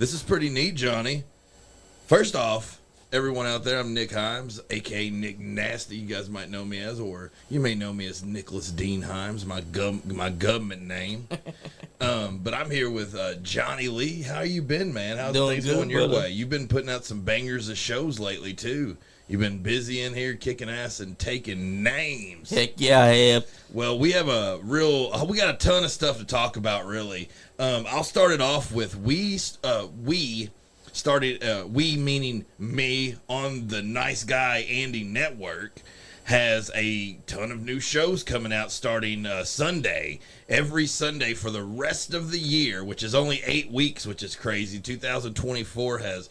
This is pretty neat, Johnny. First off, everyone out there, I'm Nick Himes, a.k.a. Nick Nasty, you guys might know me as, or you may know me as Nicholas Dean Himes, my government name. But I'm here with Johnny Lee. How you been, man? How's things going your way? You've been putting out some bangers of shows lately, too. You've been busy in here kicking ass and taking names. Heck yeah, I have. Well, we have we got a ton of stuff to talk about, really. I'll start it off with we meaning me, on the Nice Guy Andy network, has a ton of new shows coming out starting Sunday. Every Sunday for the rest of the year, which is only 8 weeks, which is crazy. 2024 has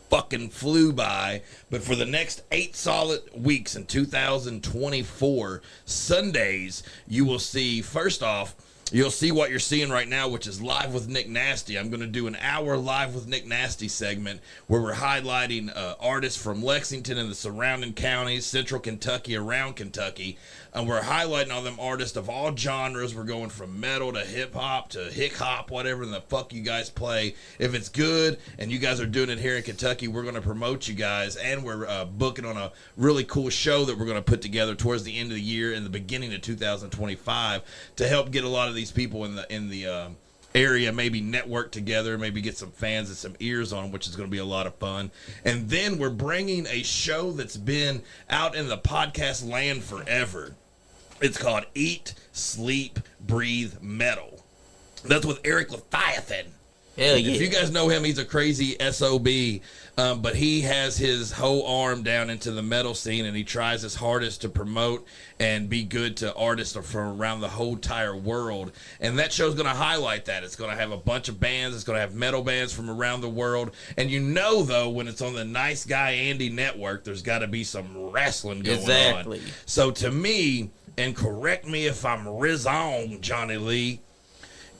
fucking flew by, but for the next 8 solid weeks in 2024, Sundays, you will see, first off, you'll see what you're seeing right now, which is Live with Nick Nasty. I'm going to do an hour Live with Nick Nasty segment where we're highlighting artists from Lexington and the surrounding counties, central Kentucky, around Kentucky. And we're highlighting all them artists of all genres. We're going from metal to hip-hop to hick-hop, whatever the fuck you guys play. If it's good and you guys are doing it here in Kentucky, we're going to promote you guys. And we're booking on a really cool show that we're going to put together towards the end of the year and the beginning of 2025 to help get a lot of these people in the area maybe network together, maybe get some fans and some ears on, which is going to be a lot of fun. And then we're bringing a show that's been out in the podcast land forever. It's called Eat, Sleep, Breathe, Metal. That's with Eric Leviathan. Hell yeah. If you guys know him, he's a crazy SOB, but he has his whole arm down into the metal scene, and he tries his hardest to promote and be good to artists from around the whole entire world. And that show's going to highlight that. It's going to have a bunch of bands. It's going to have metal bands from around the world. And you know, though, when it's on the Nice Guy Andy network, there's got to be some wrestling going on. So to me, and correct me if I'm wrong, Johnny Lee,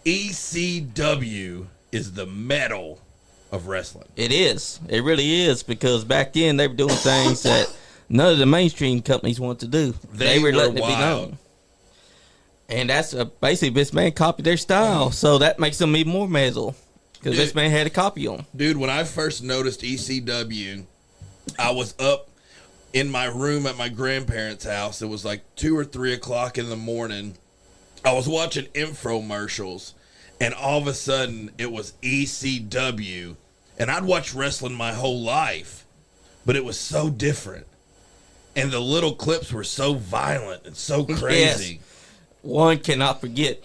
ECW is the metal of wrestling. It is. It really is, because back then they were doing things that none of the mainstream companies want to do. They were letting it be known. And that's basically this man copied their style, so that makes them even more metal, because this man had a copy on. Dude, when I first noticed ECW, I was up in my room at my grandparents' house. It was like 2 or 3 o'clock in the morning. I was watching infomercials, and all of a sudden, it was ECW. And I'd watched wrestling my whole life, but it was so different. And the little clips were so violent and so crazy. Yes. One cannot forget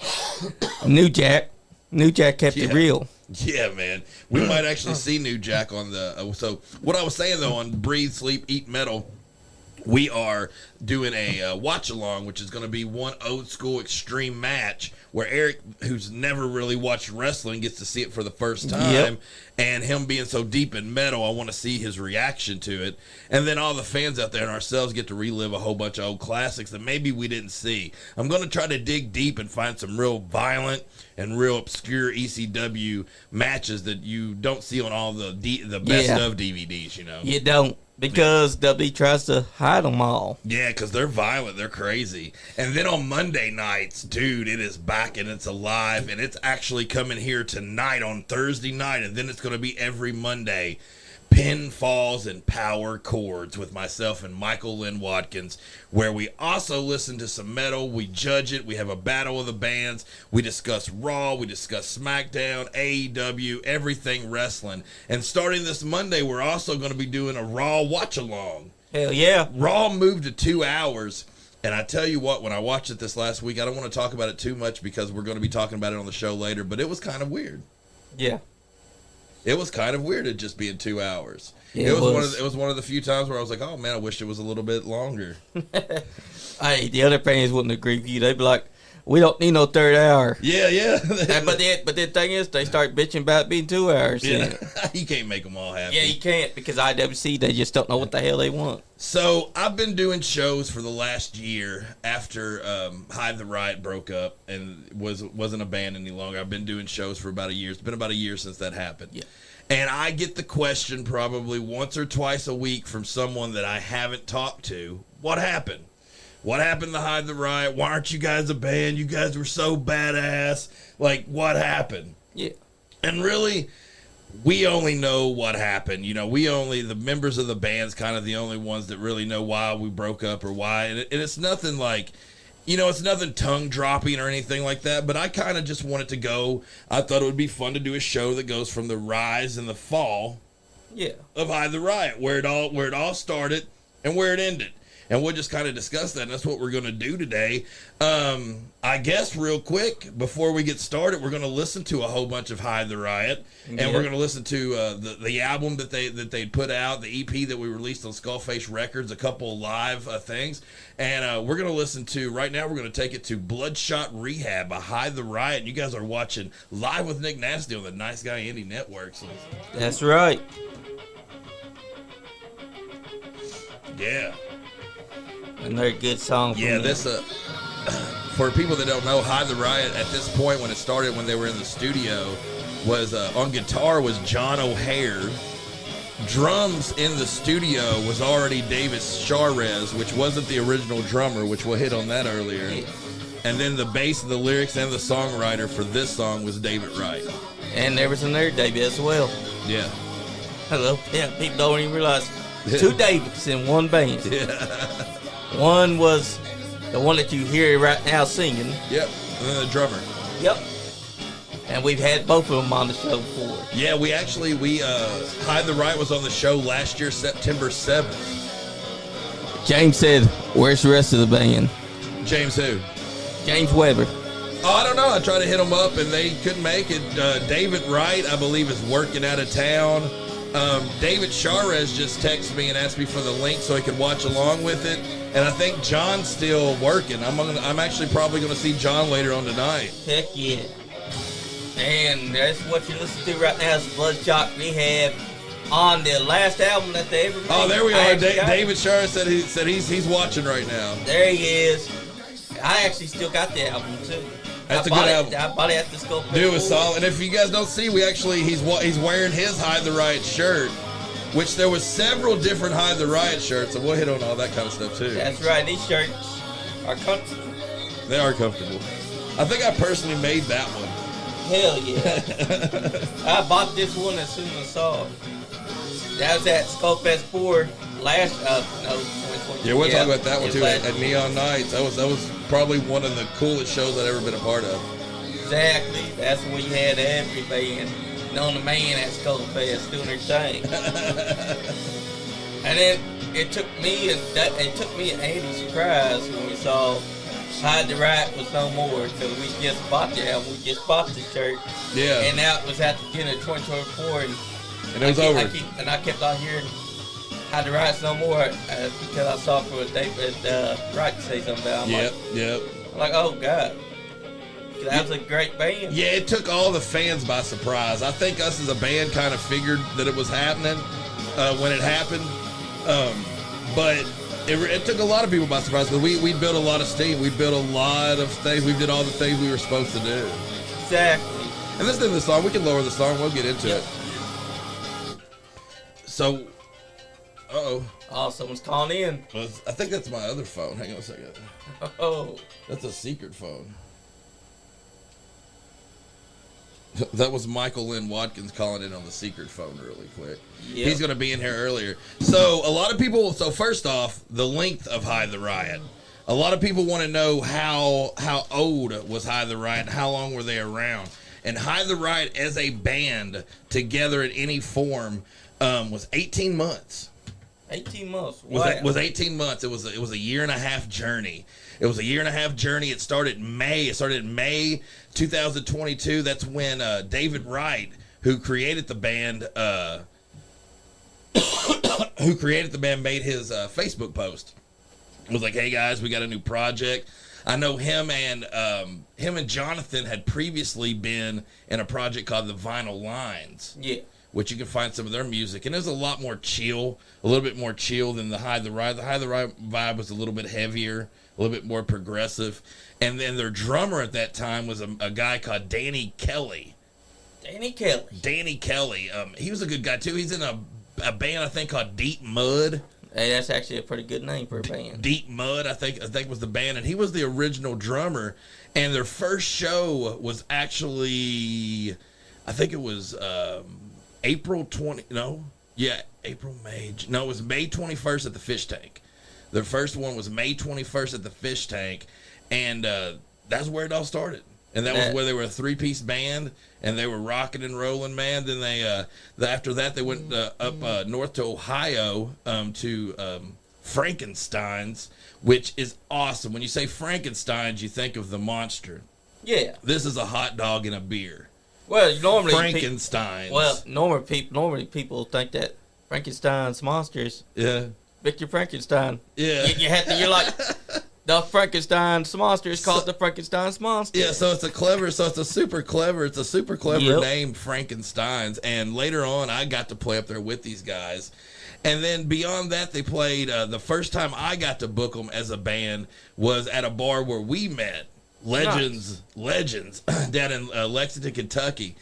New Jack. New Jack kept it real. Yeah, man. We might actually see New Jack on the... so what I was saying, though, on Breathe, Sleep, Eat Metal, we are doing a watch-along, which is going to be one old-school extreme match where Eric, who's never really watched wrestling, gets to see it for the first time. Yep. And him being so deep in metal, I want to see his reaction to it. And then all the fans out there and ourselves get to relive a whole bunch of old classics that maybe we didn't see. I'm going to try to dig deep and find some real violent and real obscure ECW matches that you don't see on all the best of DVDs, you know? You don't. Because WWE tries to hide them all. Yeah, because they're violent. They're crazy. And then on Monday nights, dude, it is back and it's alive. And it's actually coming here tonight on Thursday night. And then it's going to be every Monday. Pinfalls and Power Chords with myself and Michael Lynn Watkins, where we also listen to some metal, we judge it, we have a battle of the bands, we discuss Raw, we discuss SmackDown, AEW, everything wrestling. And starting this Monday, we're also going to be doing a Raw watch-along. Hell yeah. Raw moved to 2 hours. And I tell you what, when I watched it this last week, I don't want to talk about it too much because we're going to be talking about it on the show later, but it was kind of weird. Yeah. It was kind of weird it just being 2 hours. Yeah, it was one of the few times where I was like, oh man, I wish it was a little bit longer. Hey, the other fans wouldn't agree with you. They'd be like, we don't need no third hour. Yeah. But the thing is, they start bitching about it being 2 hours. Yeah. You can't make them all happy. Yeah, you can't, because IWC, they just don't know what the hell they want. So I've been doing shows for the last year after Hyde The Riot broke up and wasn't a band any longer. I've been doing shows for about a year. It's been about a year since that happened. Yeah. And I get the question probably once or twice a week from someone that I haven't talked to, what happened? What happened to Hyde The Riot? Why aren't you guys a band? You guys were so badass. Like, what happened? Yeah. And really, we only know what happened. The members of the band's kind of the only ones that really know why we broke up or why. And it's nothing like, it's nothing tongue dropping or anything like that. But I kind of just wanted to go. I thought it would be fun to do a show that goes from the rise and the fall of Hyde The Riot, where it all started and where it ended. And we'll just kind of discuss that, and that's what we're going to do today. I guess real quick, before we get started, we're going to listen to a whole bunch of Hyde The Riot, and we're going to listen to the album that they put out, the EP that we released on Skullface Records, a couple of live things. And we're going to listen to, right now, we're going to take it to Bloodshot Rehab by Hyde The Riot. And you guys are watching Live with Nick Nasty on the Nice Guy Indie Network. So. That's right. Yeah. Another good song. Yeah, this for people that don't know, Hyde The Riot at this point when it started, when they were in the studio, was on guitar was John O'Hare. Drums in the studio was already Davis Charez, which wasn't the original drummer, which we'll hit on that earlier. Yeah. And then the bass, the lyrics, and the songwriter for this song was David Wright. And there was another David as well. Yeah. Hello. Yeah, people don't even realize two Davids in one band. Yeah. One was the one that you hear right now singing. Yep. And then the drummer. Yep. And we've had both of them on the show before. Yeah, Hyde The Riot was on the show last year, September 7th. James said, where's the rest of the band? James who? James Weber. Oh, I don't know. I tried to hit them up, and they couldn't make it. David Wright, I believe, is working out of town. David Charez just texted me and asked me for the link so he could watch along with it. And I think John's still working. I'm actually probably going to see John later on tonight. Heck yeah. And that's what you listen to right now is Bloodshot Rehab on the last album that they ever made. Oh, there we are. David Charez said he's watching right now. There he is. I actually still got the album too. That's a good album. I bought it at the Skullface. Dude, it was solid. And if you guys don't see, he's wearing his Hyde The Riot shirt, which there was several different Hyde The Riot shirts, and we'll hit on all that kind of stuff too. That's right. These shirts are comfortable. They are comfortable. I think I personally made that one. Hell yeah. I bought this one as soon as I saw it. That was at Skullfest 4 last, 2020. Yeah, we'll talk about that one too at Neon Nights. That was probably one of the coolest shows I'd ever been a part of. Exactly. That's when we had every band known the man at Skullfest doing their thing. And then it took me and Andy surprise when we saw Hyde The Riot was no more because we just bought the album, we just bought the shirt. Yeah. And that was at the beginning of 2024. And it was over. I kept on hearing Hyde The Riot's no more because I saw for David Wright to say something about it. Yep. I'm like, oh, God. That was a great band. Yeah, it took all the fans by surprise. I think us as a band kind of figured that it was happening when it happened. But it took a lot of people by surprise because we built a lot of steam. We built a lot of things. We did all the things we were supposed to do. Exactly. And listen to the song. We can lower the song. We'll get into it. So, Oh, someone's calling in. Well, I think that's my other phone. Hang on a second. Oh. That's a secret phone. That was Michael Lynn Watkins calling in on the secret phone really quick. Yep. He's going to be in here earlier. So a lot of people, first off, the length of Hyde The Riot. A lot of people want to know how old was Hyde The Riot, how long were they around. And Hyde The Riot as a band together in any form was 18 months. 18 months. Was 18 months. It was a year and a half journey. It was a year and a half journey. It started in May. 2022. That's when David Wright, who created the band, made his Facebook post. It was like, "Hey guys, we got a new project." I know him and Jonathan had previously been in a project called the Vinyl Lines. Yeah. Which you can find some of their music, and it was a lot more chill, a little bit more chill than the Hyde The Riot. The Hyde The Riot vibe was a little bit heavier, a little bit more progressive, and then their drummer at that time was a guy called Danny Kelly. Danny Kelly. He was a good guy too. He's in a band I think called Deep Mud. Hey, that's actually a pretty good name for a band. Deep Mud, I think was the band, and he was the original drummer. And their first show was actually, I think it was it was May 21st at the Fish Tank. The first one was May 21st at the Fish Tank, and that's where it all started. And that was where they were a 3-piece band, and they were rocking and rolling, man. Then after that, they went up north to Ohio to Frankenstein's, which is awesome. When you say Frankenstein's, you think of the monster. Yeah. This is a hot dog and a beer. Well, normally Frankenstein's. Normally people think that Frankenstein's monsters. Yeah. Victor Frankenstein. Yeah. You're like, the Frankenstein's monster is called the Frankenstein's monster. Yeah, so it's a super clever name, Frankenstein's. And later on, I got to play up there with these guys. And then beyond that, they played, the first time I got to book them as a band was at a bar where we met. Legends down in Lexington, Kentucky.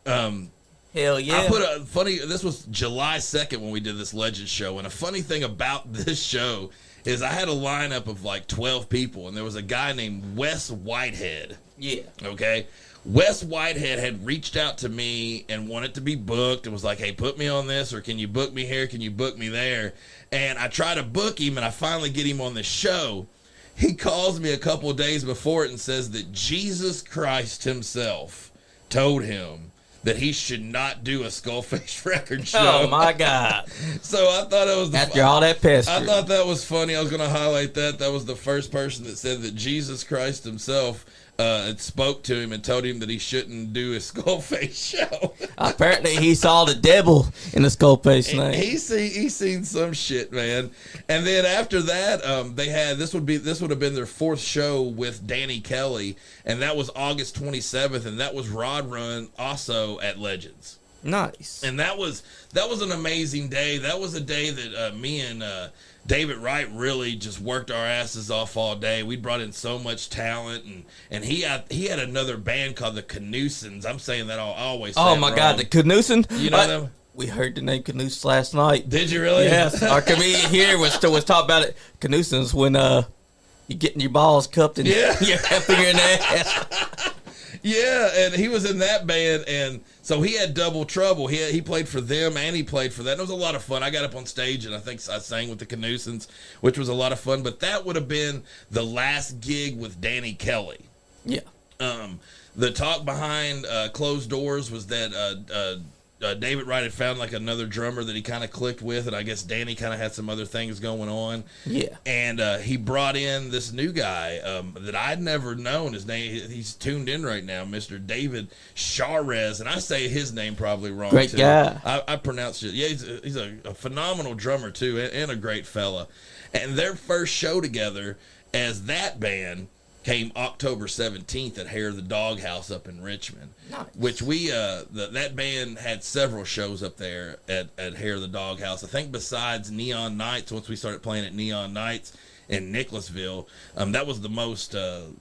Hell yeah. This was July 2nd when we did this Legends show. And a funny thing about this show is I had a lineup of like 12 people, and there was a guy named Wes Whitehead. Yeah. Okay. Wes Whitehead had reached out to me and wanted to be booked and was like, hey, put me on this, or can you book me here? Can you book me there? And I try to book him, and I finally get him on the show. He calls me a couple of days before it and says that Jesus Christ himself told him that he should not do a Skullface record show. Oh, my God. So I thought it was... After all that pester. I thought that was funny. I was going to highlight that. That was the first person that said that Jesus Christ himself spoke to him and told him that he shouldn't do a Skullface show. Apparently, he saw the devil in the Skullface name. He seen some shit, man. And then after that, they had this would have been their 4th show with Danny Kelly, and that was August 27th, and that was Rod Run also at Legends. Nice. And that was an amazing day. That was a day that me and David Wright really just worked our asses off all day. We brought in so much talent, and he had another band called the Canoosins. I'm saying that I always say it my wrong. God, the Canoosins? You know them? We heard the name Canoos last night. Did you really? Yes. Our comedian here was talking about it. Canoosins when you're getting your balls cupped and you're finger in the ass. Yeah, and he was in that band, and so he had double trouble. He played for them, and he played for that. And it was a lot of fun. I got up on stage, and I think I sang with the Canoosins, which was a lot of fun. But that would have been the last gig with Danny Kelly. Yeah. The talk behind closed doors was that David Wright had found like another drummer that he kind of clicked with, and I guess Danny kind of had some other things going on. Yeah. And he brought in this new guy that I'd never known. His name, he's tuned in right now, Mr. David Charez, and I say his name probably wrong. Great too. guy. I pronounced it. Yeah, he's a phenomenal drummer too, and a great fella. And their first show together as that band came October 17th at Hair the Doghouse up in Richmond. Nice. Which we that band had several shows up there at Hair the Doghouse. I think besides Neon Nights, once we started playing at Neon Nights in Nicholasville, that was the most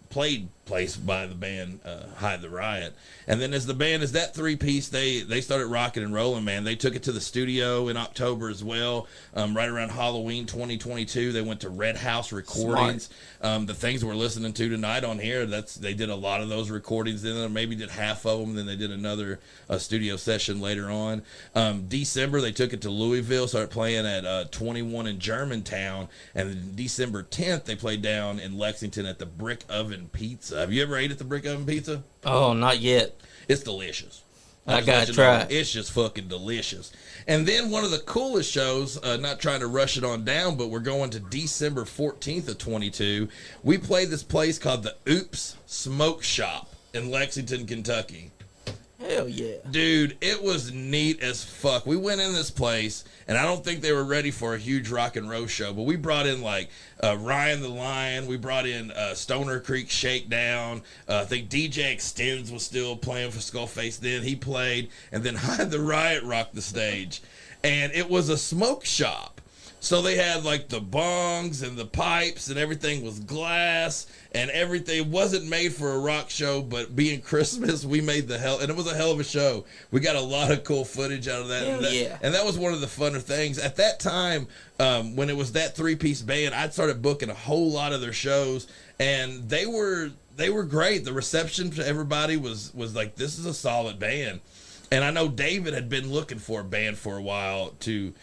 played place by the band Hyde The Riot. And then as that 3-piece, they started rocking and rolling, man. They took it to the studio in October as well. Right around Halloween 2022, they went to Red House Recordings. The things we're listening to tonight on here, they did a lot of those recordings. Then maybe did half of them. Then they did another studio session later on. December, they took it to Louisville, started playing at 21 in Germantown. And December 10th, they played down in Lexington at the Brick Oven Pizza. Have you ever ate at the Brick Oven Pizza? Oh, not yet. It's delicious. I gotta try it. It's just fucking delicious. And then one of the coolest shows, not trying to rush it on down, but we're going to December 14th of 22. We played this place called the Oops Smoke Shop in Lexington, Kentucky. Hell yeah. Dude, it was neat as fuck. We went in this place, and I don't think they were ready for a huge rock and roll show, but we brought in, like, Ryan the Lion. We brought in Stoner Creek Shakedown. I think DJ Extends was still playing for Skullface then. He played, and then Hyde The Riot rocked the stage. And it was a smoke shop. So they had like the bongs and the pipes and everything was glass and everything wasn't made for a rock show, but being Christmas, we made and it was a hell of a show. We got a lot of cool footage out of that. And that was one of the funner things. At that time, when it was that 3-piece band, I'd started booking a whole lot of their shows, and they were great. The reception to everybody was like, this is a solid band. And I know David had been looking for a band for a while to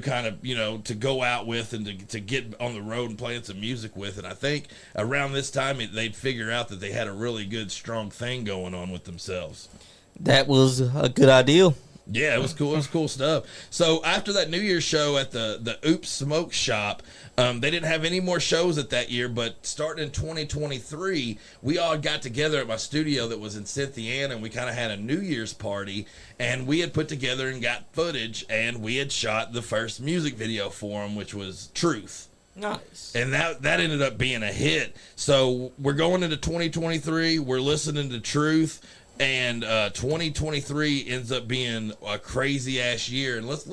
kind of, to go out with and to get on the road and playing some music with. And I think around this time they'd figure out that they had a really good, strong thing going on with themselves. That was a good idea. Yeah, it was cool. It was cool stuff. So after that New Year's show at the Oops Smoke Shop, they didn't have any more shows at that year, but starting in 2023, we all got together at my studio that was in Cynthiana, and we kind of had a New Year's party, and we had put together and got footage, and we had shot the first music video for them, which was Truth. Nice. And that ended up being a hit. So we're going into 2023, we're listening to Truth. And 2023 ends up being a crazy ass year, and let's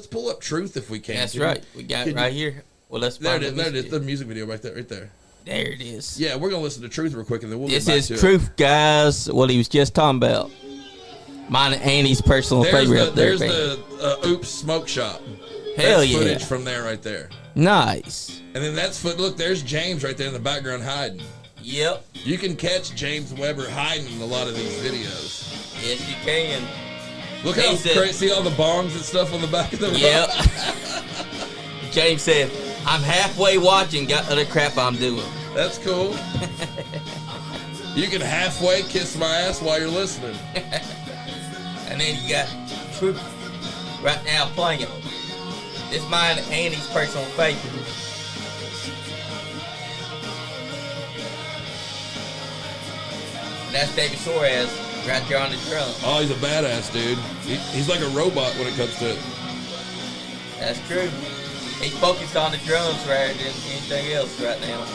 pull up Truth if we can. That's right. We got it right here. Well, let's there find it is. The music video right there. There it is. Yeah, we're gonna listen to Truth real quick, and then we'll. This get back is to Truth, guys. What he was just talking about. Mine and Andy's personal favorite. There's the Oops Smoke Shop. Hell that's yeah! Footage from there right there. Nice. And then look, there's James right there in the background hiding. Yep. You can catch James Weber hiding in a lot of these videos. Yes, you can. Look how crazy! See all the bongs and stuff on the back of the Yep. James said, "I'm halfway watching. Got other crap I'm doing." That's cool. You can halfway kiss my ass while you're listening. And then you got Truth right now playing. This is mine and Andy's personal favorite. That's David Suarez right there on the drum. Oh, he's a badass, dude. He's like a robot when it comes to it. That's true. He's focused on the drums rather than anything else right now.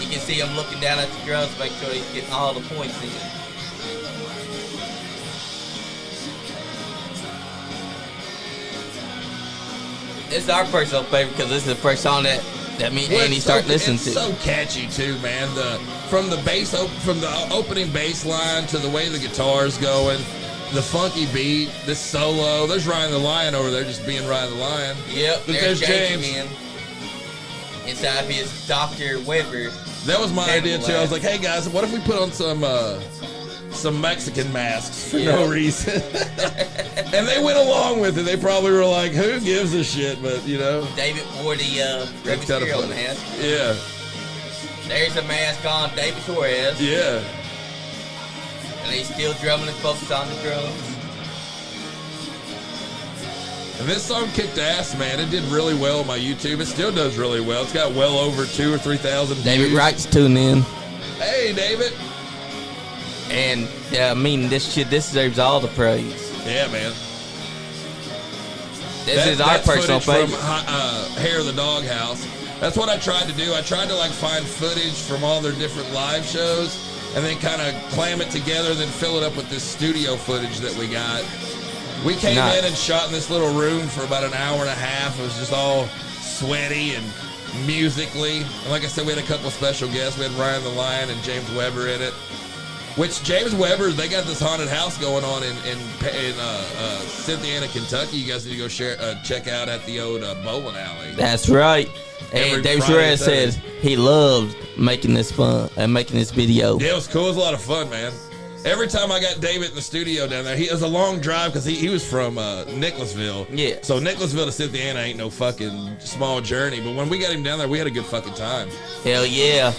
You can see him looking down at the drums to make sure he's getting all the points in. This is our personal favorite because this is the first song that me and Andy start listening to. It's so catchy too, man. From the opening bass line to the way the guitar's going, the funky beat, this solo. There's Ryan the Lion over there just being Ryan the Lion. Yep, there's James. Again. Inside of his Dr. Weber. That was my idea too. I was like, hey guys, what if we put on some Mexican masks for no reason? And they went along with it. They probably were like, who gives a shit? But, David wore the Rey Mysterio mask. Yeah. There's a mask on David Suarez. Yeah. And he's still drumming and focused on the drums. And this song kicked ass, man. It did really well on my YouTube. It still does really well. It's got well over 2,000 or 3,000 views. David Wright's tuning in. Hey, David. And this deserves all the praise. Yeah, man. This is our personal favorite. From Hair of the Doghouse. That's what I tried to do. I tried to find footage from all their different live shows and then kind of clam it together, then fill it up with this studio footage that we got. We came in and shot in this little room for about an hour and a half. It was just all sweaty and musically. And like I said, we had a couple of special guests. We had Ryan the Lion and James Weber in it. Which James Weber, they got this haunted house going on in Cynthiana, Kentucky. You guys need to go check out at the old bowling alley. That's right. And David Suarez says he loved making this fun and making this video. Yeah, it was cool. It was a lot of fun, man. Every time I got David in the studio down there, it was a long drive because he was from Nicholasville. Yeah. So Nicholasville to Cynthiana ain't no fucking small journey. But when we got him down there, we had a good fucking time. Hell yeah.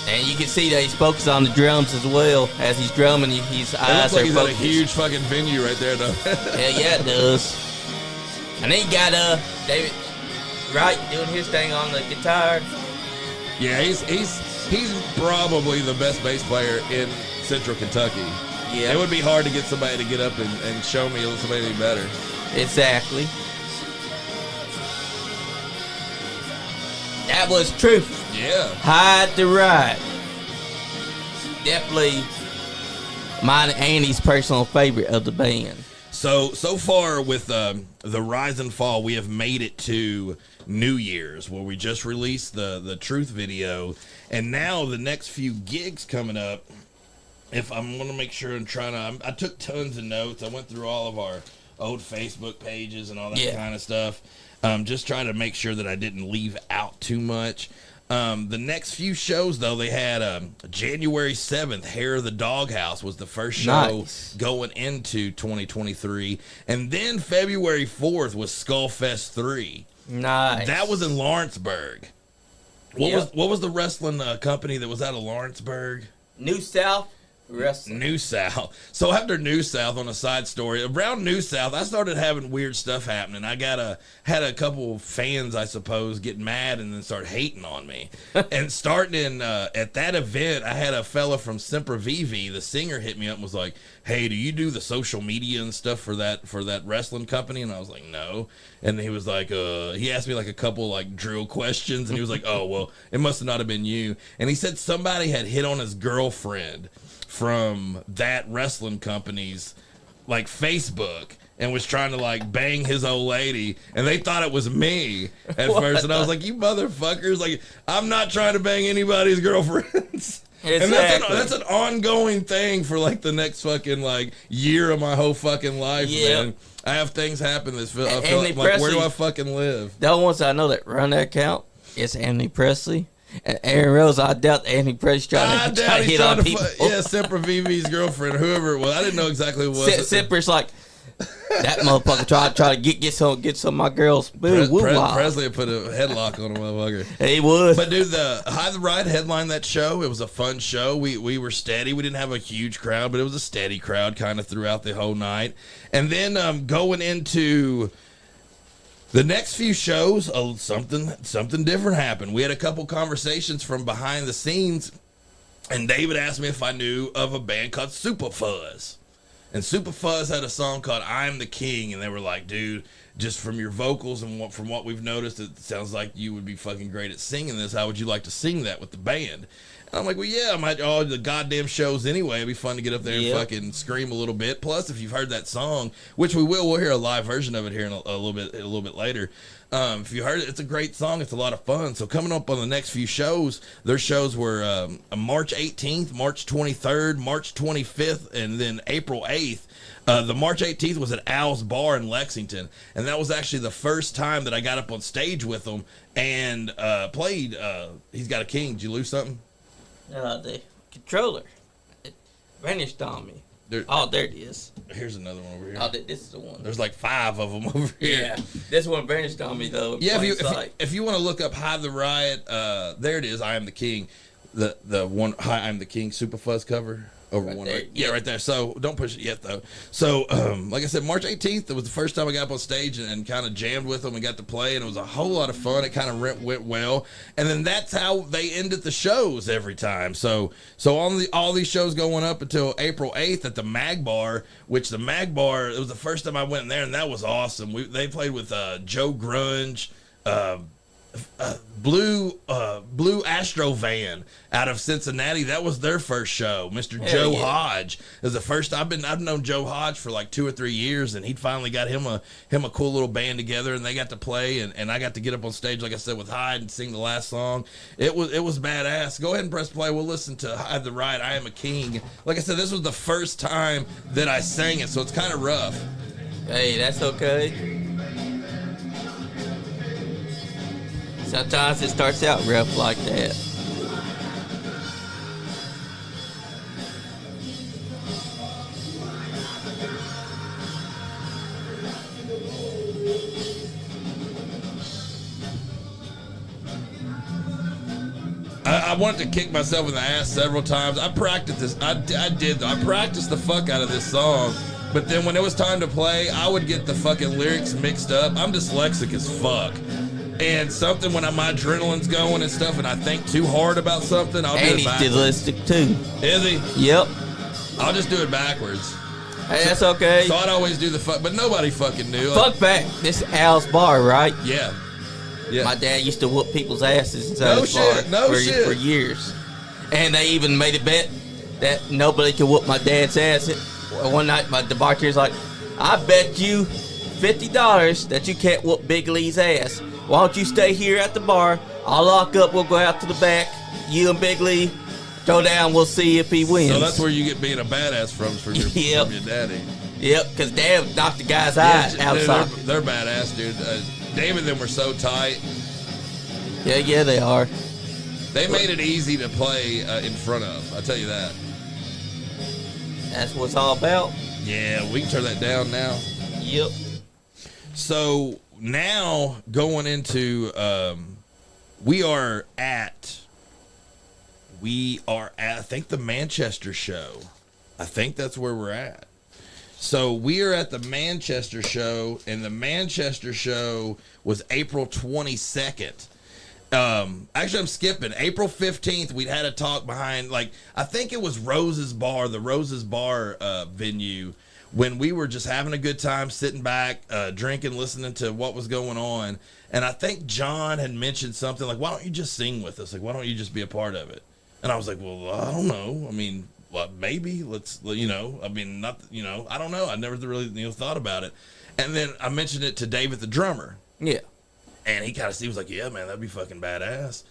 And you can see that he's focused on the drums as well. As he's drumming, his eyes are focused. It looks like he's at a huge fucking venue right there, though. Hell yeah, it does. And then you got David Wright doing his thing on the guitar. Yeah, he's probably the best bass player in Central Kentucky. Yeah. It would be hard to get somebody to get up and show me somebody any better. Exactly. That was Truth. Yeah. Hyde The Riot. Definitely mine and Andy's personal favorite of the band. So far with the Rise and Fall, we have made it to New Year's, where we just released the Truth video, and now the next few gigs coming up. If I'm going to make sure and I took tons of notes. I went through all of our old Facebook pages and all that kind of stuff. Just trying to make sure that I didn't leave out too much. The next few shows, though, they had January 7th, Hair of the Doghouse was the first show going into 2023. And then February 4th was Skullfest 3. Nice. That was in Lawrenceburg. What was the wrestling company that was out of Lawrenceburg? New South Wrestling. New South. So after New South, on a side story, around New South, I started having weird stuff happening. I had a couple of fans, I suppose, get mad and then start hating on me. And starting in at that event, I had a fella from Semper Vivi, the singer, hit me up and was like, "Hey, do you do the social media and stuff for that wrestling company?" And I was like, "No." And he was like, he asked me like a couple like drill questions, and he was like, "Oh, well, it must not have been you." And he said somebody had hit on his girlfriend from that wrestling company's like Facebook and was trying to like bang his old lady, and they thought it was me at first, and I was like, "You motherfuckers, like, I'm not trying to bang anybody's girlfriends." Exactly. And that's an ongoing thing for like the next fucking like year of my whole fucking life, man. I have things happen that feel like, where do I fucking live? The only ones I know that run that account is Anthony Presley. And Aaron Rose, I doubt Anthony Presley's trying to hit on people. Semper Vivi's girlfriend, whoever it was. I didn't know exactly who it was. Semper's like, that motherfucker try to get some of my girls. Presley would put a headlock on a motherfucker. He would. But dude, the Hyde The Riot headlined that show. It was a fun show. We were steady. We didn't have a huge crowd, but it was a steady crowd kind of throughout the whole night. And then going into the next few shows, something different happened. We had a couple conversations from behind the scenes, and David asked me if I knew of a band called Superfuzz. And Superfuzz had a song called "I'm the King," and they were like, "Dude, just from your vocals and from what we've noticed, it sounds like you would be fucking great at singing this. How would you like to sing that with the band?" And I'm like, "Well, yeah, I'm at all the goddamn shows anyway. It'd be fun to get up there and fucking scream a little bit. Plus, if you've heard that song, which we'll hear a live version of it here in a little bit later. If you heard it, it's a great song. It's a lot of fun. So coming up on the next few shows, their shows were March 18th, March 23rd, March 25th, and then April 8th. The March 18th was at Al's Bar in Lexington, and that was actually the first time that I got up on stage with them and played He's Got a King. Did you lose something? The controller. It vanished on me. There it is. Here's another one over here. This is the one. There's like 5 of them over here. Yeah, this one vanished on me though. Yeah, if you want to look up Hyde The Riot, there it is. I Am the King. The one I Am the King Superfuzz cover. Over right one there. Right. Yeah, right there. So don't push it yet, though. So, like I said, March 18th, it was the first time I got up on stage and kind of jammed with them and got to play, and it was a whole lot of fun. It kind of went well. And then that's how they ended the shows every time. So on all these shows going up until April 8th at the Mag Bar, which the Mag Bar, it was the first time I went in there, and that was awesome. They played with Joe Grunge, Blue Astro Van out of Cincinnati. That was their first show. Mr. Joe Hodge is the first. I've known Joe Hodge for like 2 or 3 years, and he finally got him a cool little band together, and they got to play, and I got to get up on stage, like I said, with Hyde and sing the last song. It was badass. Go ahead and press play. We'll listen to Hyde The Riot, I Am a King. Like I said, this was the first time that I sang it, so it's kind of rough. Hey, that's okay. Sometimes it starts out rough like that. I wanted to kick myself in the ass several times. I practiced this. I did. I practiced the fuck out of this song. But then when it was time to play, I would get the fucking lyrics mixed up. I'm dyslexic as fuck. And something when my adrenaline's going and stuff, and I think too hard about something, I'll do it backwards. And he's dyslexic too. Is he? Yep. I'll just do it backwards. Hey, that's okay. So I'd always do the fuck, but nobody fucking knew. Fuck back. This is Al's Bar, right? Yeah. Yeah. My dad used to whoop people's asses inside his bar for years. And they even made a bet that nobody could whoop my dad's ass. One night, the bartender's like, "I bet you $50 that you can't whoop Big Lee's ass. Why don't you stay here at the bar? I'll lock up. We'll go out to the back. You and Big Lee go down. We'll see if he wins." So that's where you get being a badass from your daddy. Yep, because Dad knocked the guy's eye outside. They're badass, dude. Dave and them were so tight. Yeah, they are. They made it easy to play in front of. I'll tell you that. That's what it's all about. Yeah, we can turn that down now. Yep. So now going into, we are at, I think, the Manchester show. I think that's where we're at. So we are at the Manchester show, and the Manchester show was April 22nd. Actually, I'm skipping. April 15th, we'd had a talk behind, like, I think it was Rose's Bar, the Rose's Bar venue, when we were just having a good time, sitting back, drinking, listening to what was going on. And I think John had mentioned something like, why don't you just sing with us? Like, why don't you just be a part of it? And I was like, well, I don't know. I mean, well, maybe let's, I mean, not, I don't know. I never really, thought about it. And then I mentioned it to David, the drummer. Yeah. And he was like, yeah, man, that'd be fucking badass.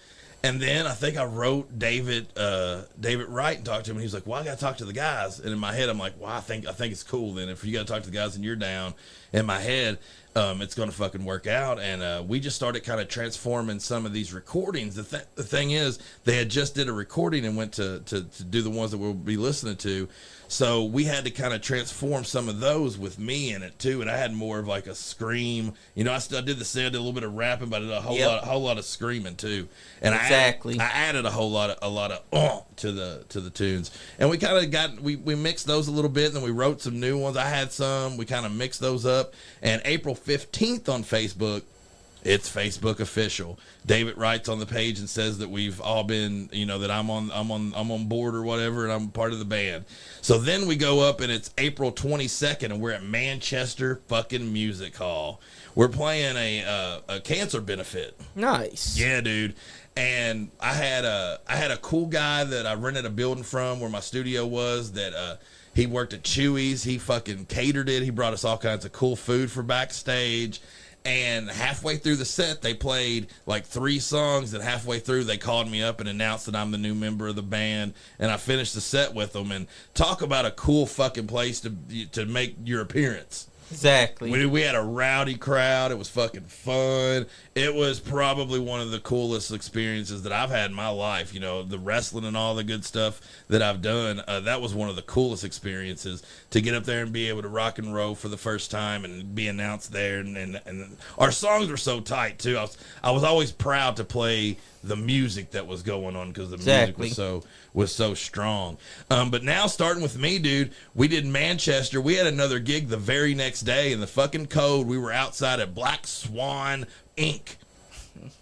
And then I think I wrote David Wright and talked to him, and he was like, well, I got to talk to the guys. And in my head, I'm like, well, I think it's cool then. If you got to talk to the guys and you're down, in my head, it's going to fucking work out. And we just started kind of transforming some of these recordings. The thing is, they had just did a recording and went to do the ones that we'll be listening to. So we had to kind of transform some of those with me in it too, and I had more of like a scream. I still did I did a little bit of rapping, but I did a whole lot of screaming too. And exactly, I added a lot of to the tunes, and we kind of we mixed those a little bit, and then we wrote some new ones. I had some. We kind of mixed those up. And April 15th on Facebook. It's Facebook official. David writes on the page and says that we've all been, that I'm on board or whatever, and I'm part of the band. So then we go up, and it's April 22nd, and we're at Manchester fucking Music Hall. We're playing a cancer benefit. Nice. Yeah, dude. And I had a cool guy that I rented a building from where my studio was. That he worked at Chewy's. He fucking catered it. He brought us all kinds of cool food for backstage. And halfway through the set, they played like 3 songs, and halfway through, they called me up and announced that I'm the new member of the band, and I finished the set with them. And talk about a cool fucking place to make your appearance. Exactly. We had a rowdy crowd. It was fucking fun. It was probably one of the coolest experiences that I've had in my life. The wrestling and all the good stuff that I've done. That was one of the coolest experiences, to get up there and be able to rock and roll for the first time and be announced there. And our songs were so tight too. I was always proud to play the music that was going on, because the music was so strong. But now, starting with me, dude, we did Manchester. We had another gig the very next day in the fucking Code. We were outside at Black Swan Inc.,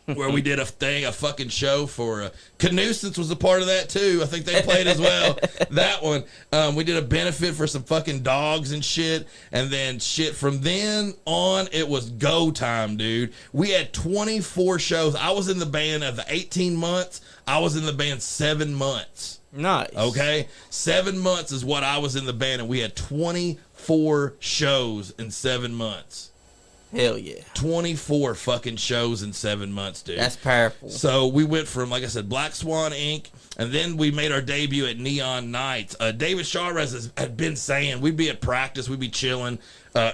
where we did a fucking show for Canucents was a part of that too. I think they played as well. That one. We did a benefit for some fucking dogs and shit. And then shit from then on, it was go time, dude. We had 24 shows. I was in the band of the 18 months. I was in the band 7 months. Nice. Okay? 7 months is what I was in the band, and we had 24 shows in 7 months. Hell yeah. 24 fucking shows in 7 months, dude. That's powerful. So we went from, like I said, Black Swan Inc., and then we made our debut at Neon Nights. David Charez had been saying we'd be at practice, we'd be chilling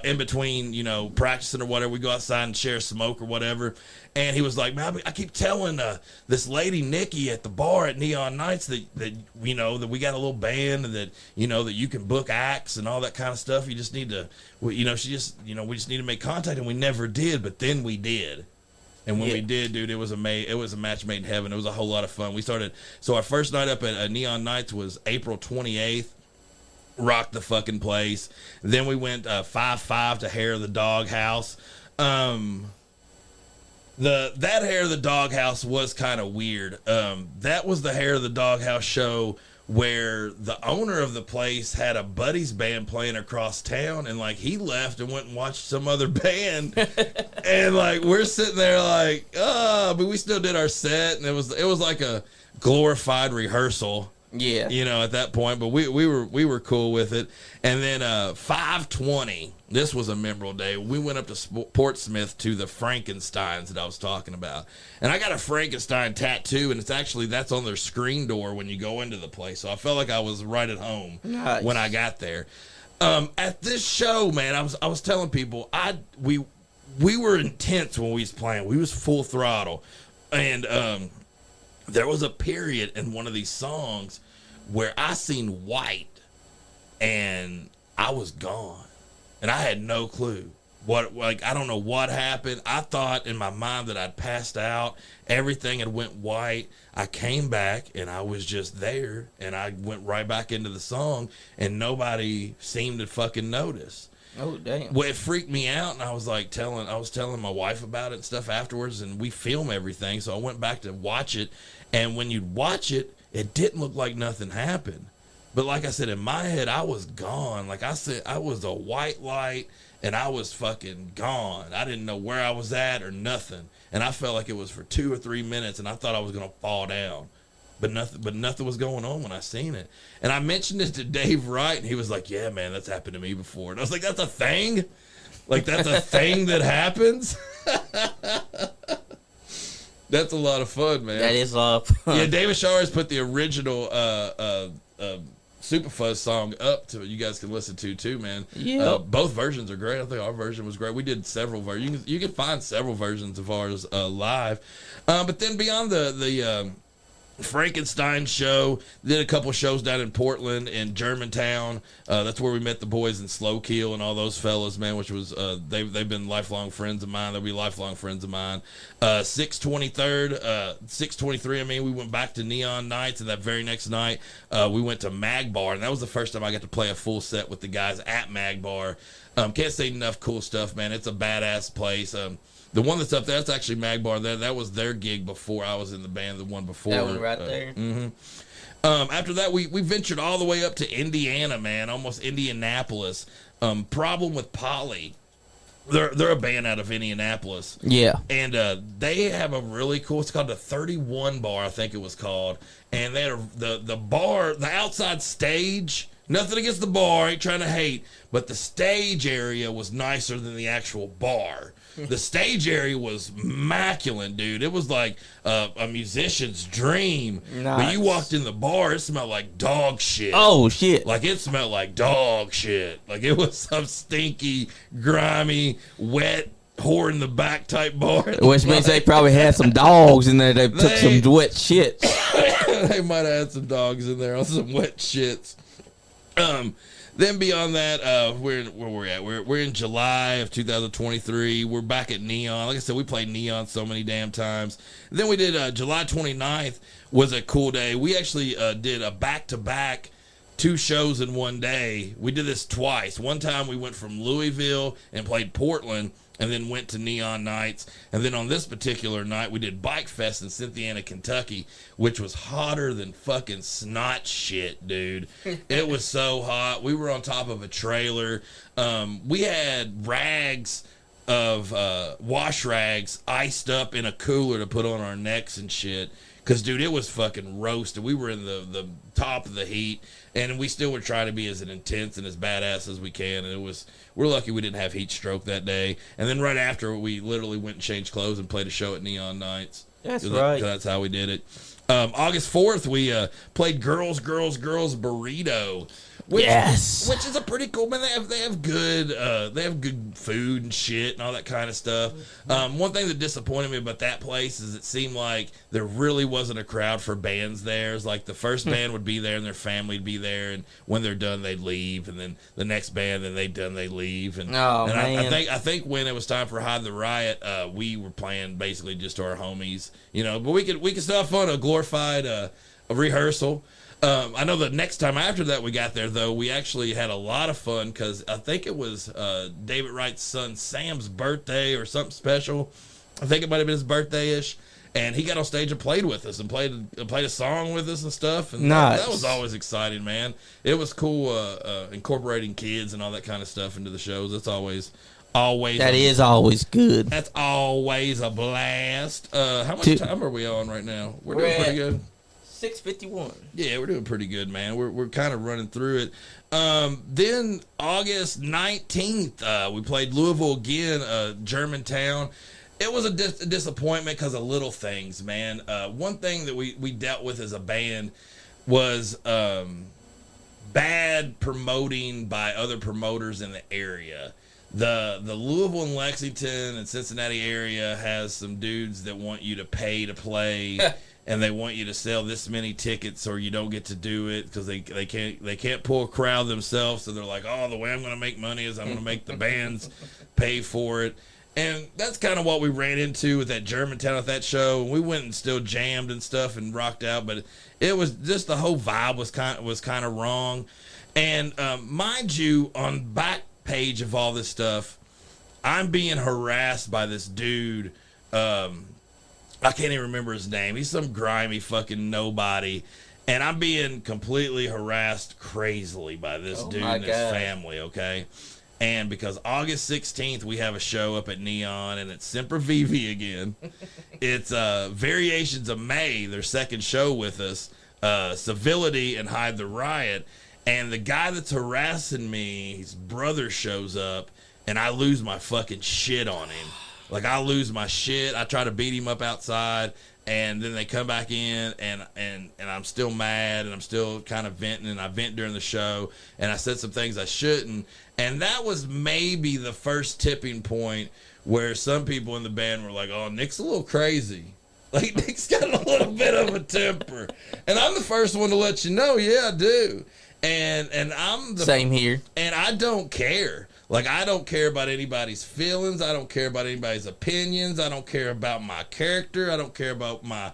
in between, practicing or whatever. We go outside and share smoke or whatever. And he was like, man, I keep telling this lady, Nikki, at the bar at Neon Nights that that we got a little band, and that, that you can book acts and all that kind of stuff. You just need to, we just need to make contact. And we never did, but then we did. And when we did, dude, it was a match made in heaven. It was a whole lot of fun. So our first night up at Neon Nights was April 28th. Rocked the fucking place. Then we went 5-5 to Hair of the Doghouse. That Hair of the Doghouse was kind of weird. That was the Hair of the Doghouse show where the owner of the place had a buddy's band playing across town, and like he left and went and watched some other band. And like we're sitting there like, but we still did our set, and it was like a glorified rehearsal. Yeah. At that point, but we were cool with it. And then 5/20, this was a memorable day. We went up to Portsmouth to the Frankensteins that I was talking about. And I got a Frankenstein tattoo, and that's on their screen door when you go into the place. So I felt like I was right at home when I got there. At this show, man, I was telling people we were intense when we was playing. We was full throttle. And there was a period in one of these songs where I seen white and I was gone and I had no clue I don't know what happened. I thought in my mind that I'd passed out. Everything had went white. I came back and I was just there and I went right back into the song and nobody seemed to fucking notice. Oh, damn. Well, it freaked me out, and I was telling my wife about it and stuff afterwards, and we film everything, so I went back to watch it, and when you'd watch it, it didn't look like nothing happened. But like I said, in my head, I was gone. Like I said, I was a white light, and I was fucking gone. I didn't know where I was at or nothing, and I felt like it was for 2 or 3 minutes, and I thought I was going to fall down. But nothing was going on when I seen it. And I mentioned it to Dave Wright, and he was like, yeah, man, that's happened to me before. And I was like, that's a thing? Like, that's a thing that happens? That's a lot of fun, man. That is a lot of fun. Yeah, David Shawers put the original Superfuzz song up to you guys can listen to, too, man. Yeah. Both versions are great. I think our version was great. We did several versions. You can find several versions of ours live. But then beyond the Frankenstein show, did a couple shows down in Portland and Germantown. That's where we met the boys in Slow Keel and all those fellas, man, which was they've been lifelong friends of mine. They'll be lifelong friends of mine. 623, I mean, we went back to Neon Nights, and that very next night we went to Mag Bar, and that was the first time I got to play a full set with the guys at Mag Bar. Can't say enough cool stuff, man. It's a badass place. The one that's up there, that's actually Mag Bar. That was their gig before I was in the band, the one before. That one right there. Mm-hmm. After that, we ventured all the way up to Indiana, man, almost Indianapolis. Problem with Polly. They're a band out of Indianapolis. Yeah. And they have a really cool, it's called the 31 Bar, I think it was called. And they had the bar, the outside stage. Nothing against the bar, ain't trying to hate, but the stage area was nicer than the actual bar. The stage area was immaculate, dude. It was like a musician's dream. Nice. When you walked in the bar, it smelled like dog shit. Oh, shit. Like, it smelled like dog shit. Like, it was some stinky, grimy, wet, whore in the back type bar. Which means they probably had some dogs in there. They took some wet shit. They might have had some dogs in there on some wet shits. Then beyond that, where we're at, we're in July of 2023. We're back at Neon. Like I said, we played Neon so many damn times. Then we did July 29th was a cool day. We actually did a back-to-back 2 shows in one day. We did this twice. One time we went from Louisville and played Portland, and then went to Neon Nights. And then on this particular night, we did Bike Fest in Cynthiana, Kentucky, which was hotter than fucking snot shit, dude. It was so hot. We were on top of a trailer. We had rags of wash rags iced up in a cooler to put on our necks and shit. Because, dude, it was fucking roasted. We were in the top of the heat, and we still were trying to be as intense and as badass as we can. And we're lucky we didn't have heat stroke that day. And then right after, we literally went and changed clothes and played a show at Neon Nights. That's right. That's how we did it. August 4th, we played Girls Burrito. Which is a pretty cool, man. They have good food and shit and all that kind of stuff. One thing that disappointed me about that place is it seemed like there really wasn't a crowd for bands there. It's like the first band would be there and their family would be there, and when they're done they'd leave, and then the next band, then they leave. And I think when it was time for Hyde the Riot, we were playing basically just to our homies, but we could still have fun, a glorified a rehearsal. I know the next time after that we got there, though, we actually had a lot of fun because I think it was David Wright's son Sam's birthday or something special. I think it might have been his birthday-ish. And he got on stage and played with us and played a song with us and stuff. And nice. That was always exciting, man. It was cool incorporating kids and all that kind of stuff into the shows. That's always that is always good. That's always a blast. How much time are we on right now? We're doing pretty good. 6:51. Yeah, we're doing pretty good, man. We're kind of running through it. Then August 19th, we played Louisville again, Germantown. It was a disappointment because of little things, man. One thing that we dealt with as a band was bad promoting by other promoters in the area. The Louisville and Lexington and Cincinnati area has some dudes that want you to pay to play. and they want you to sell this many tickets or you don't get to do it because they can't pull a crowd themselves. So they're like, oh, the way I'm going to make money is I'm going to make the bands pay for it. And that's kind of what we ran into with that Germantown at that show. We went and still jammed and stuff and rocked out, but it was just the whole vibe was kind of wrong. And mind you, on back page of all this stuff, I'm being harassed by this dude. I can't even remember his name. He's some grimy fucking nobody. And I'm being completely harassed crazily by this dude and his family, okay? And because August 16th, we have a show up at Neon, and it's Semper Vivi again. It's Variations of May, their second show with us, Civility and Hyde the Riot. And the guy that's harassing me, his brother shows up, and I lose my fucking shit on him. Like, I lose my shit. I try to beat him up outside, and then they come back in, and I'm still mad, and I'm still kind of venting, and I vent during the show, and I said some things I shouldn't. And that was maybe the first tipping point where some people in the band were like, oh, Nick's a little crazy. Like, Nick's got a little bit of a temper. And I'm the first one to let you know, yeah, I do. And I'm the... Same here. And I don't care. Like, I don't care about anybody's feelings. I don't care about anybody's opinions. I don't care about my character. I don't care about my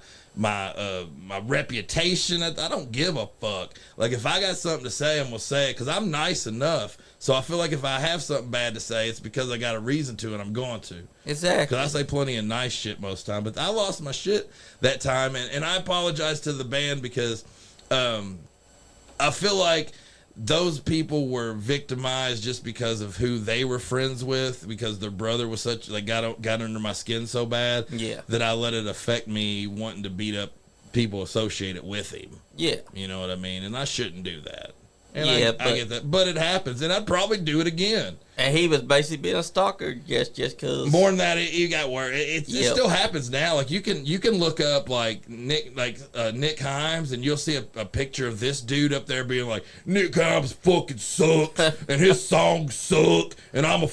reputation. I don't give a fuck. Like, if I got something to say, I'm going to say it because I'm nice enough. So I feel like if I have something bad to say, it's because I got a reason to and I'm going to. Exactly. Because I say plenty of nice shit most of the time. But I lost my shit that time. And I apologize to the band because I feel like those people were victimized just because of who they were friends with, because their brother was such, like, got under my skin so bad that I let it affect me wanting to beat up people associated with him. Yeah. You know what I mean? And I shouldn't do that. And I get that. But it happens, and I'd probably do it again. And he was basically being a stalker just because. More than that, it got worse. It still happens now. Like, you can look up like Nick Himes, and you'll see a picture of this dude up there being like, Nick Himes fucking sucks, and his songs suck, and I'm the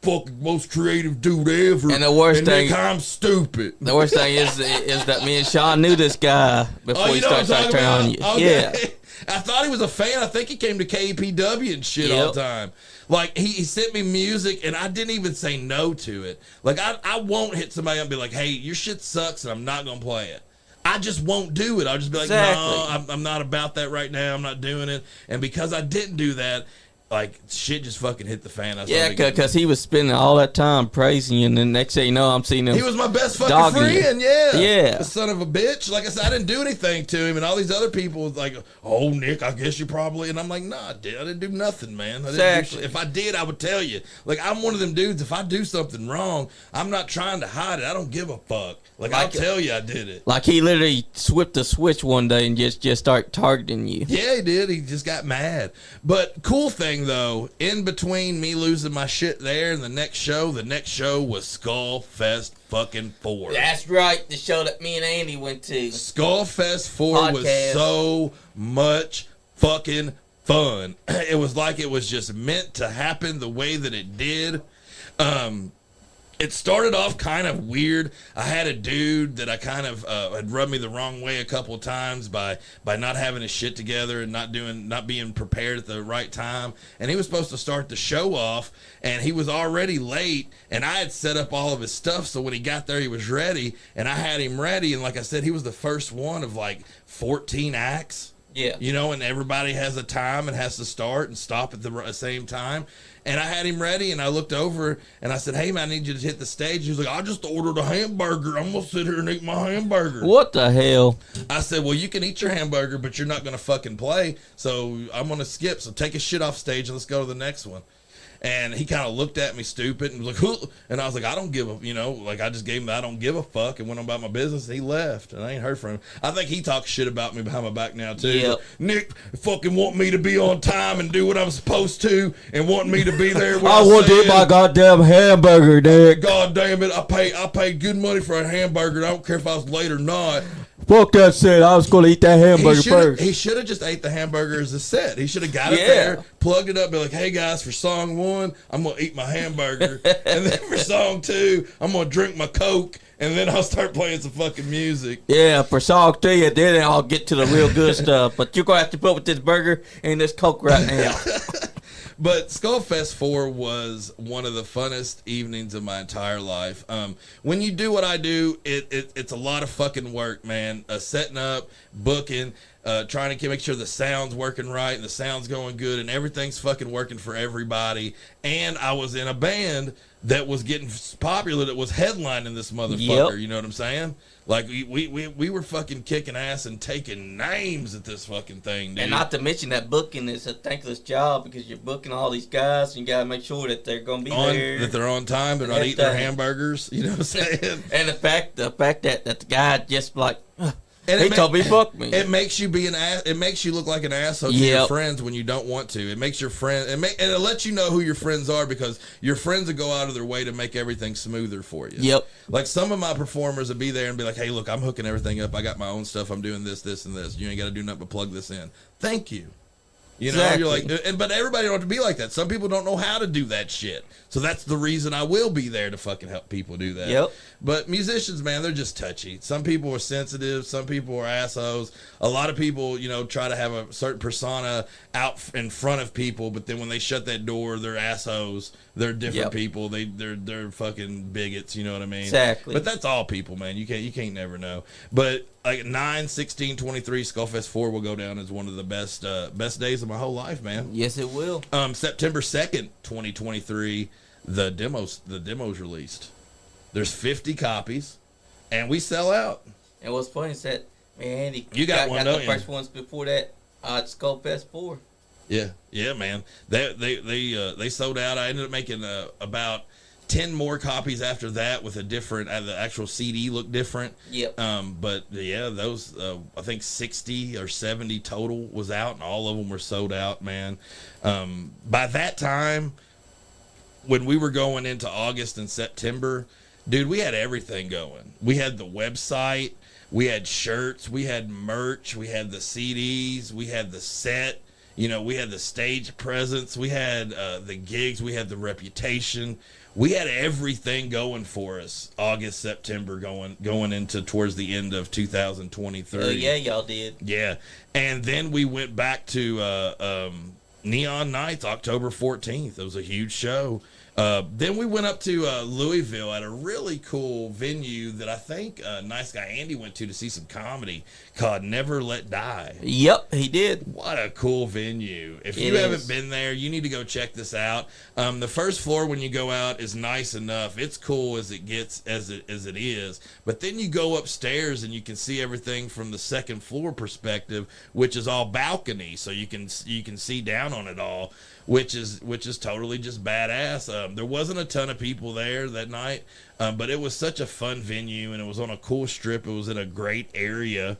fucking most creative dude ever. And the worst thing, Nick Himes stupid. The worst thing is that me and Sean knew this guy before he started turning on you. Okay. Yeah. I thought he was a fan. I think he came to KPW and shit all the time. Like, he sent me music, and I didn't even say no to it. Like, I won't hit somebody up and be like, hey, your shit sucks, and I'm not going to play it. I just won't do it. I'll just be like, no, I'm not about that right now. I'm not doing it. And because I didn't do that, like, shit just fucking hit the fan. Because he was spending all that time praising you, and then next thing you know, I'm seeing him. He was my best fucking friend, yeah. The son of a bitch. Like I said, I didn't do anything to him, and all these other people was like, oh, Nick, I guess you probably. And I'm like, nah, I didn't do nothing, man. If I did, I would tell you. Like, I'm one of them dudes, if I do something wrong, I'm not trying to hide it. I don't give a fuck. Like I'll tell you I did it. Like, he literally flipped a switch one day and just start targeting you. Yeah, he did. He just got mad. But cool thing, though, in between me losing my shit there and the next show was Skull Fest fucking 4. That's right, the show that me and Andy went to. Skull Fest 4 was so much fucking fun. It was like it was just meant to happen the way that it did. It started off kind of weird. I had a dude that I kind of had rubbed me the wrong way a couple of times by not having his shit together and not being prepared at the right time. And he was supposed to start the show off, and he was already late, and I had set up all of his stuff, so when he got there, he was ready, and I had him ready, and like I said, he was the first one of like 14 acts. Yeah. You know, and everybody has a time and has to start and stop at the same time. And I had him ready, and I looked over, and I said, hey, man, I need you to hit the stage. He was like, I just ordered a hamburger. I'm going to sit here and eat my hamburger. What the hell? I said, well, you can eat your hamburger, but you're not going to fucking play, so I'm going to skip. So take his shit off stage, and let's go to the next one. And he kind of looked at me stupid and was like, huh. And I was like, I don't give a, I just gave him the I don't give a fuck and went on about my business. And he left, and I ain't heard from him. I think he talks shit about me behind my back now, too. Yep. Nick fucking want me to be on time and do what I'm supposed to and want me to be there when I want to eat my goddamn hamburger, Nick. God damn it. I pay good money for a hamburger. I don't care if I was late or not. fuck that set. I was going to eat that hamburger first. He should have just ate the hamburger as a set. He should have got it there, plugged it up, be like, hey guys, for song 1, I'm going to eat my hamburger. And then for song 2, I'm going to drink my Coke. And then I'll start playing some fucking music. Yeah, for song 3, and then I'll get to the real good stuff. But you're going to have to put with this burger and this Coke right now. But Skullfest 4 was one of the funnest evenings of my entire life. When you do what I do, it's a lot of fucking work, man. Setting up, booking, trying to make sure the sound's working right and the sound's going good and everything's fucking working for everybody. And I was in a band that was getting popular, that was headlining this motherfucker. Yep. You know what I'm saying? Like, we were fucking kicking ass and taking names at this fucking thing, dude. And not to mention that booking is a thankless job because you're booking all these guys and you got to make sure that they're going to be there. That they're on time, they're not eating their hamburgers, you know what I'm saying? And the fact that the guy just like... he told me fuck me. It makes you be an ass. It makes you look like an asshole to your friends when you don't want to. It makes your friend and it lets you know who your friends are because your friends will go out of their way to make everything smoother for you. Yep. Like some of my performers will be there and be like, "Hey, look, I'm hooking everything up. I got my own stuff. I'm doing this, this, and this. You ain't got to do nothing but plug this in. Thank you." You know, exactly. You're like, but everybody don't have to be like that. Some people don't know how to do that shit. So that's the reason I will be there to fucking help people do that. Yep. But musicians, man, they're just touchy. Some people are sensitive. Some people are assholes. A lot of people, you know, try to have a certain persona out in front of people, but then when they shut that door, they're assholes. They're different people. They're fucking bigots. You know what I mean? Exactly. But that's all people, man. You can't never know. But like 9/16/23, Skullfest 4 will go down as one of the best days of my whole life, man. Yes, it will. September 2nd, 2023, the demos released. There's 50 copies, and we sell out. And what's funny is that, man, you got one, the first ones before that at Skullfest 4. Yeah, man. They sold out. I ended up making about 10 more copies after that with a different, the actual CD looked different. Yep. But yeah, those, I think 60 or 70 total was out, and all of them were sold out, man. By that time, when we were going into August and September, dude, we had everything going. We had the website, we had shirts, we had merch, we had the CDs, we had the set, you know, we had the stage presence, we had the gigs, we had the reputation. We had everything going for us. August, September, going into towards the end of 2023. Yeah, y'all did. Yeah, and then we went back to Neon Nights, October 14th. It was a huge show. Then we went up to Louisville at a really cool venue that I think NiceGuyAndy went to see some comedy called Never Let Die. Yep, he did. What a cool venue. If you haven't been there, you need to go check this out. The first floor when you go out is nice enough. It's cool as it gets, as it is. But then you go upstairs and you can see everything from the second floor perspective, which is all balcony, so you can see down on it all. Which is totally just badass. There wasn't a ton of people there that night, but it was such a fun venue, and it was on a cool strip. It was in a great area.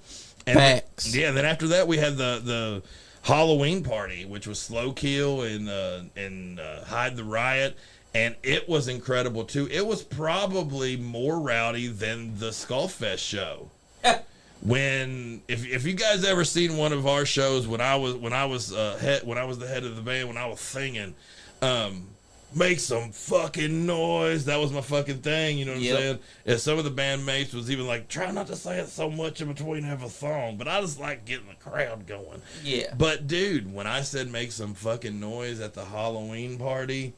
And Facts. Then after that, we had the Halloween party, which was Slow Kill and Hyde The Riot, and it was incredible too. It was probably more rowdy than the Skullfest show. If you guys ever seen one of our shows when I was the head of the band, when I was singing, make some fucking noise. That was my fucking thing. You know what I'm saying? And some of the bandmates was even like, try not to say it so much in between every song, but I just like getting the crowd going. Yeah. But dude, when I said make some fucking noise at the Halloween party,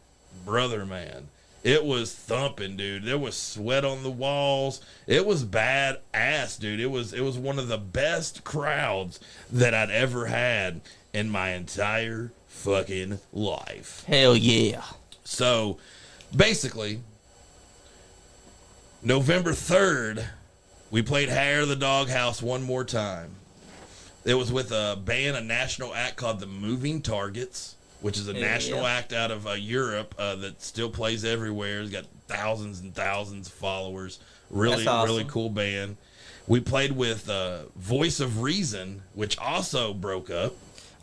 brother, man. It was thumping, dude. There was sweat on the walls. It was badass, dude. It was one of the best crowds that I'd ever had in my entire fucking life. Hell yeah. So, basically, November 3rd, we played Hair the Doghouse one more time. It was with a national act called the Moving Targets, which is a national act out of Europe that still plays everywhere. It's got thousands and thousands of followers. Really, awesome. Really cool band. We played with Voice of Reason, which also broke up.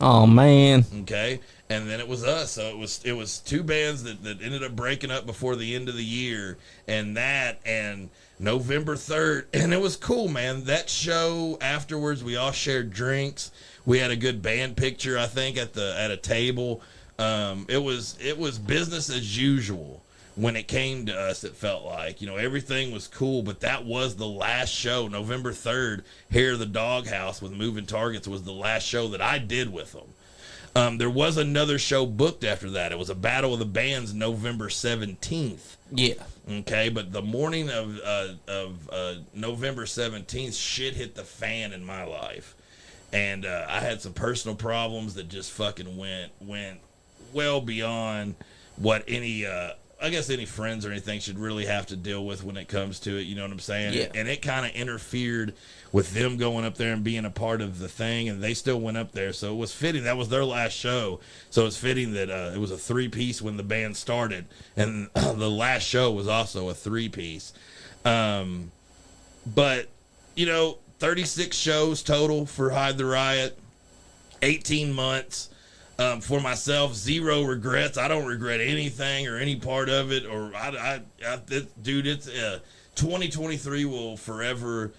Oh man. Okay, and then it was us. So it was two bands that ended up breaking up before the end of the year, and November 3rd, and it was cool, man. That show afterwards, we all shared drinks. We had a good band picture, I think, at a table. It was business as usual when it came to us. It felt like, everything was cool, but that was the last show. November 3rd, here the Doghouse with Moving Targets was the last show that I did with them. There was another show booked after that. It was a Battle of the Bands, November 17th. Yeah. Okay, but the morning of November 17th, shit hit the fan in my life. And I had some personal problems that just fucking went well beyond what any friends or anything should really have to deal with when it comes to it. You know what I'm saying? Yeah. And it kind of interfered with them going up there and being a part of the thing, and they still went up there. So it was fitting. That was their last show. So it's fitting that it was a 3-piece when the band started, and the last show was also a 3-piece. But, 36 shows total for Hyde The Riot, 18 months. For myself, 0 regrets. I don't regret anything or any part of it. Or dude, it's 2023 will forever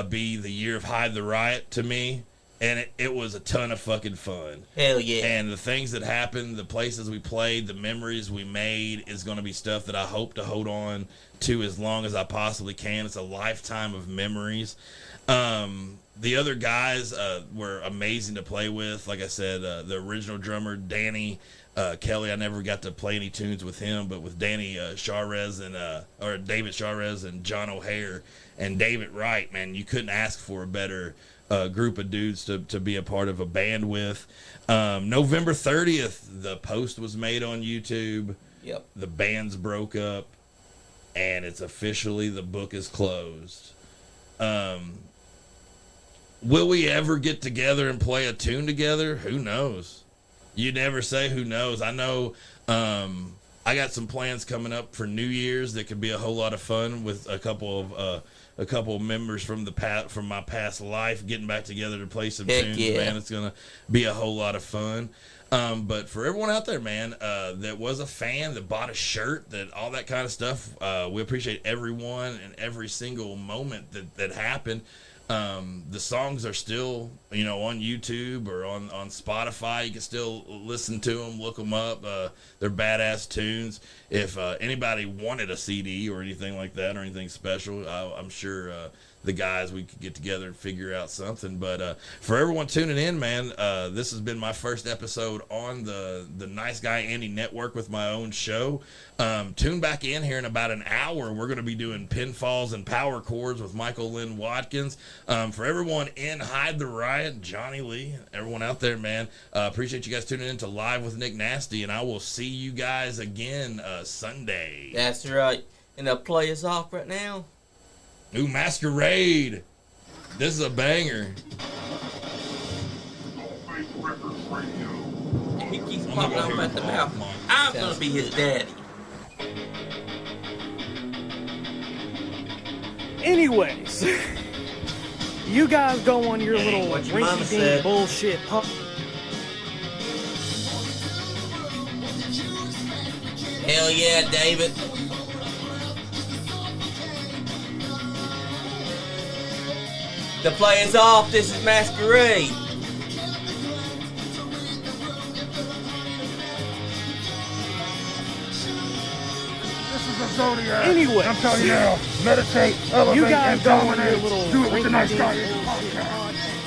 be the year of Hyde The Riot to me, and it was a ton of fucking fun. Hell yeah! And the things that happened, the places we played, the memories we made is going to be stuff that I hope to hold on to as long as I possibly can. It's a lifetime of memories. The other guys were amazing to play with. Like I said, the original drummer, Danny Kelly, I never got to play any tunes with him, but with Danny Charez or David Charez and John O'Hare and David Wright, man, you couldn't ask for a better group of dudes to be a part of a band with. November 30th, the post was made on YouTube. Yep. The bands broke up, and it's officially the book is closed. Will we ever get together and play a tune together? Who knows? You never say who knows. I know I got some plans coming up for New Year's that could be a whole lot of fun with a couple of members from my past life getting back together to play some tunes. Yeah. Man, it's gonna be a whole lot of fun. But for everyone out there, man, that was a fan, that bought a shirt, that all that kind of stuff, we appreciate everyone and every single moment that happened. The songs are still, on YouTube or on Spotify. You can still listen to them, look them up. They're badass tunes. If anybody wanted a CD or anything like that or anything special, I'm sure the guys, we could get together and figure out something. But for everyone tuning in, man, this has been my first episode on the Nice Guy Andy Network with my own show. Tune back in here in about an hour. We're going to be doing pinfalls and power chords with Michael Lynn Watkins. For everyone in Hyde The Riot, Johnny Lee, everyone out there, man, appreciate you guys tuning in to Live with Nick Nasty, and I will see you guys again Sunday. That's right. And they'll play us off right now. Ooh, Masquerade. This is a banger. He keeps popping off at the mouth. I'm going to be his daddy. Anyways, you guys go on your little what your mama rinky-dink said. bullshit pump. Hell yeah, David. The play is off. This is Masquerade. This is a Zodiac. Anyway, I'm telling you now, meditate, elevate, you guys and go on your dominate. little Do it with the Nice rinky-dink Guy Andy bullshit podcast. podcast.